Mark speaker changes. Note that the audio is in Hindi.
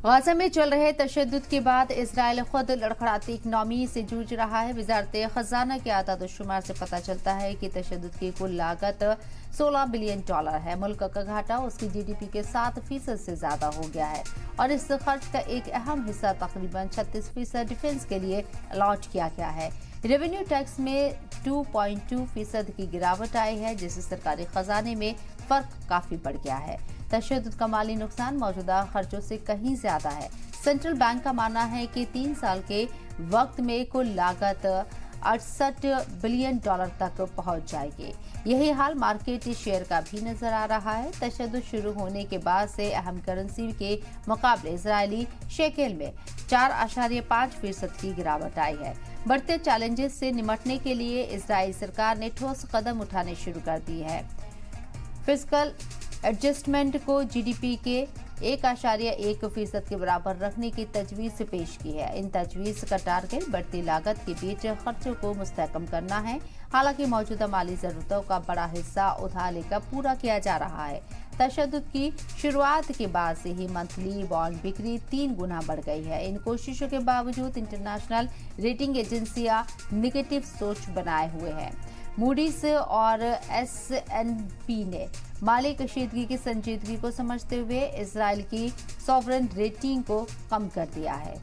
Speaker 1: गाजा में चल रहे तशद्दुद के बाद इसराइल खुद लड़खड़ाती इकनॉमी से जूझ रहा है। वजारत खजाना के आदाद-ओ-शुमार से पता चलता है कि तशद्दुद की कुल लागत $16 बिलियन है। मुल्क का घाटा उसकी GDP के 7% से ज्यादा हो गया है और इस खर्च का एक अहम हिस्सा तकरीबन 36% डिफेंस के लिए अलॉट किया गया है। रेवेन्यू टैक्स में 2.2% की गिरावट आई है, जिससे सरकारी खजाने में फर्क काफी बढ़ गया है। तशद्दुद का माली नुकसान मौजूदा खर्चों से कहीं ज्यादा है। सेंट्रल बैंक का मानना है कि 3 साल के वक्त में कुल लागत $68 बिलियन तक पहुंच जाएगी। यही हाल मार्केट शेयर का भी नजर आ रहा है। तशद्दुद शुरू होने के बाद से अहम करेंसी के मुकाबले इजरायली शेकेल में 4.5% की गिरावट आई है। बढ़ते चैलेंजेस से निपटने के लिए इजरायली सरकार ने ठोस कदम उठाने शुरू कर दिए हैं। फिस्कल एडजस्टमेंट को GDP के 1.1% के बराबर रखने की तजवीज पेश की है। इन तजवीज का टारगेट बढ़ती लागत के बीच खर्चों को मुस्तहकम करना है। हालांकि मौजूदा माली जरूरतों का बड़ा हिस्सा उधार लेकर पूरा किया जा रहा है। तशद्दुद की शुरुआत के बाद से ही मंथली बॉन्ड बिक्री 3 गुना बढ़ गई है। इन कोशिशों के बावजूद इंटरनेशनल रेटिंग एजेंसियां निगेटिव सोच बनाए हुए हैं। मूडीज और S&P ने माली कशीदगी की संजीदगी को समझते हुए इजराइल की सॉवरेन रेटिंग को कम कर दिया है।